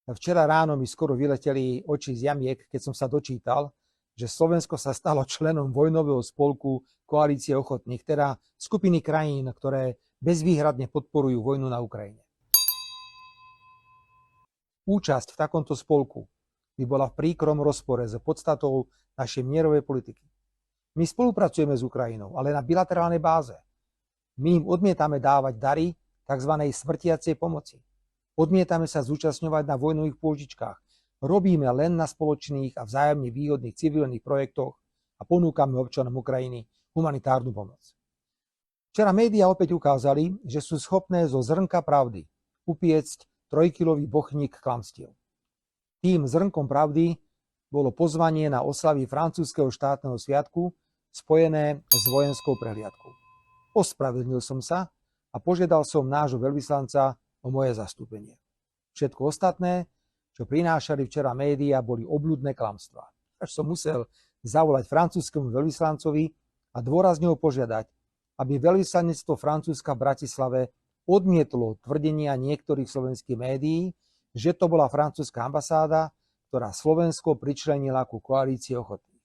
Včera ráno mi skoro vyleteli oči z jamiek, keď som sa dočítal, že Slovensko sa stalo členom vojnového spolku Koalície ochotných, teda skupiny krajín, ktoré bezvýhradne podporujú vojnu na Ukrajine. Účasť v takomto spolku by bola v príkrom rozpore s podstatou našej mierovej politiky. My spolupracujeme s Ukrajinou, ale na bilaterálnej báze. My im odmietame dávať dary tzv. Smrtiacej pomoci. Odmietame sa zúčastňovať na vojnových pôžičkách. Robíme len na spoločných a vzájomne výhodných civilných projektoch a ponúkame občanom Ukrajiny humanitárnu pomoc. Včera médiá opäť ukázali, že sú schopné zo zrnka pravdy upiecť trojkilový bochník klamstiev. Tým zrnkom pravdy bolo pozvanie na oslavy francúzskeho štátneho sviatku spojené s vojenskou prehliadkou. Ospravedlnil som sa a požiadal som nášho veľvyslanca o moje zastúpenie. Všetko ostatné, čo prinášali včera médiá, boli obľudné klamstvá. Až som musel zavolať francúzskemu veľvyslancovi a dôrazne ho požiadať, aby veľvyslanectvo Francúzska v Bratislave odmietlo tvrdenia niektorých slovenských médií, že to bola francúzska ambasáda, ktorá Slovensko pričlenila ku koalícii ochotných.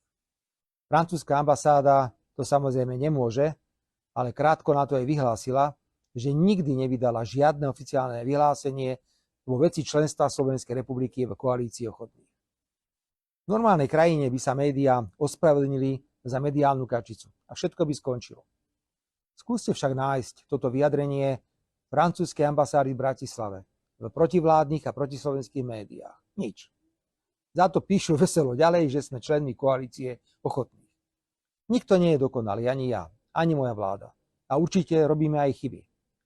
Francúzska ambasáda to samozrejme nemôže, ale krátko na to aj vyhlásila, že nikdy nevydala žiadne oficiálne vyhlásenie vo veci členstva Slovenskej republiky v koalícii ochotných. V normálnej krajine by sa médiá ospravedlnili za mediálnu kačicu a všetko by skončilo. Skúste však nájsť toto vyjadrenie francúzskej ambasády v Bratislave v protivládnych a protislovenských médiách. Nič. Za to píšu veselo ďalej, že sme členmi koalície ochotných. Nikto nie je dokonalý, ani ja, ani moja vláda. A určite robíme aj chyby.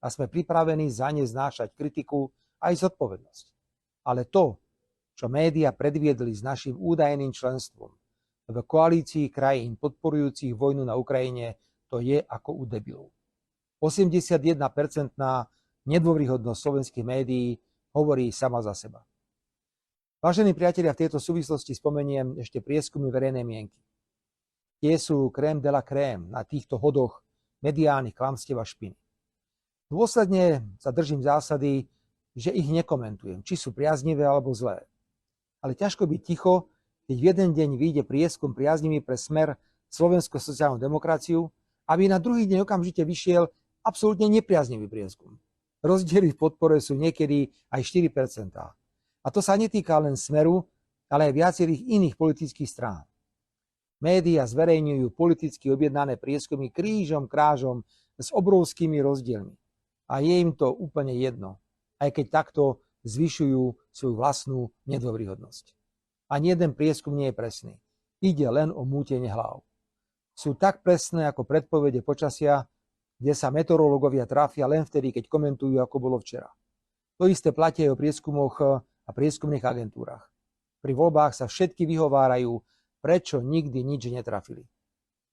A sme pripravení za ne znášať kritiku aj zodpovednosť. Ale to, čo médiá predviedli s našim údajným členstvom v koalícii krajín podporujúcich vojnu na Ukrajine, to je ako u debilov. 81% nedôveryhodnosť slovenských médií hovorí sama za seba. Vážení priatelia, v tejto súvislosti spomeniem ešte prieskumy verejnej mienky. Tie sú crème de la crème na týchto hodoch mediálnych klamstiev a špiny. Dôsledne sa držím zásady, že ich nekomentujem, či sú priaznivé alebo zlé. Ale ťažko byť ticho, keď v jeden deň vyjde prieskum priaznivý pre Smer Slovenskú sociálnu demokraciu, aby na druhý deň okamžite vyšiel absolútne nepriaznivý prieskum. Rozdiely v podpore sú niekedy aj 4%. A to sa netýka len Smeru, ale aj viacerých iných politických strán. Média zverejňujú politicky objednané prieskumy krížom krážom s obrovskými rozdielmi. A je im to úplne jedno, aj keď takto zvyšujú svoju vlastnú nedôveryhodnosť. Ani jeden prieskum nie je presný. Ide len o mútenie hlav. Sú tak presné ako predpovede počasia, kde sa meteorológovia trafia len vtedy, keď komentujú, ako bolo včera. To isté platí aj o prieskumoch a prieskumných agentúrach. Pri voľbách sa všetky vyhovárajú, prečo nikdy nič netrafili.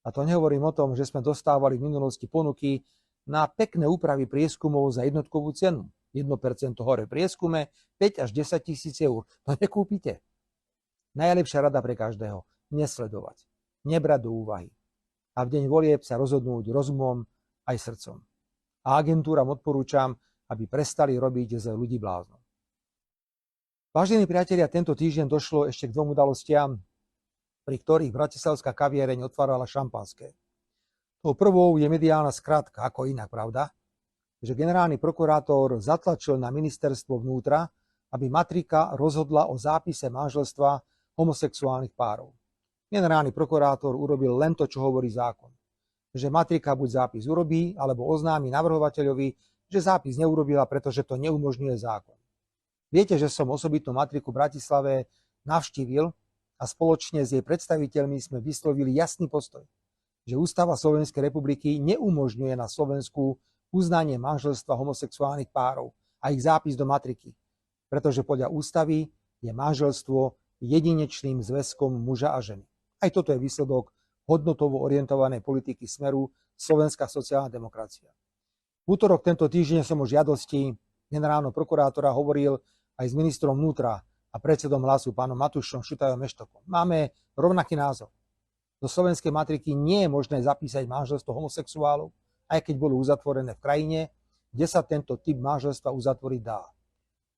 A to nehovorím o tom, že sme dostávali v minulosti ponuky na pekné úpravy prieskumov za jednotkovú cenu. 1% hore v prieskume, 5 až 10 tisíc eur. To nekúpite. Najlepšia rada pre každého. Nesledovať. Nebrať do úvahy. A v deň volieb sa rozhodnúť rozumom aj srdcom. A agentúram odporúčam, aby prestali robiť z ľudí bláznom. Vážení priatelia, tento týždeň došlo ešte k dvom udalostiam, pri ktorých bratislavská kaviereň otvárala šampanské. Tou prvou je mediálna skratka, ako inak, pravda? Že generálny prokurátor zatlačil na ministerstvo vnútra, aby matrika rozhodla o zápise manželstva homosexuálnych párov. Generálny prokurátor urobil len to, čo hovorí zákon. Že matrika buď zápis urobí, alebo oznámi navrhovateľovi, že zápis neurobila, pretože to neumožňuje zákon. Viete, že som osobitnú matriku v Bratislave navštívil a spoločne s jej predstaviteľmi sme vyslovili jasný postoj, že Ústava Slovenskej republiky neumožňuje na Slovensku uznanie manželstva homosexuálnych párov a ich zápis do matriky, pretože podľa ústavy je manželstvo jedinečným zväzkom muža a ženy. Aj toto je výsledok hodnotovo orientovanej politiky Smeru Slovenská sociálna demokracia. V útorok tento týždeň som o žiadosti generálneho prokurátora hovoril aj s ministrom vnútra a predsedom Hlasu pánom Matúšom Šutajom Eštokom. Máme rovnaký názor. Do slovenskej matriky nie je možné zapísať manželstvo homosexuálov, aj keď bolo uzatvorené v krajine, kde sa tento typ manželstva uzatvoriť dá.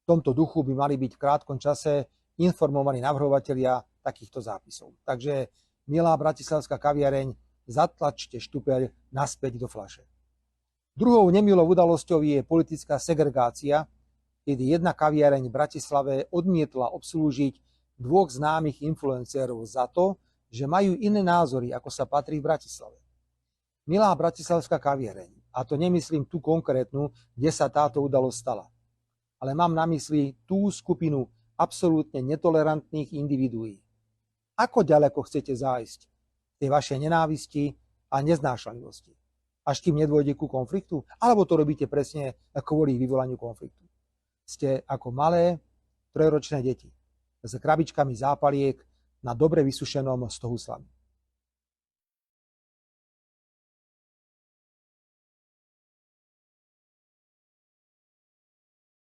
V tomto duchu by mali byť v krátkom čase informovaní navrhovatelia takýchto zápisov. Takže, milá bratislavská kaviareň, zatlačte štupeľ naspäť do fľaše. Druhou nemilou udalosťou je politická segregácia, kedy jedna kaviareň v Bratislave odmietla obslúžiť dvoch známych influencérov za to, že majú iné názory, ako sa patrí v Bratislave. Milá bratislavská kaviareň, a to nemyslím tú konkrétnu, kde sa táto udalosť stala, ale mám na mysli tú skupinu absolútne netolerantných individuí. Ako ďaleko chcete zájsť v tej vašej nenávisti a neznášanlivosti? Až kým nedôjde ku konfliktu? Alebo to robíte presne kvôli vyvolaniu konfliktu? Ste ako malé trojročné deti s krabičkami zápaliek na dobre vysušenom stohu slamy.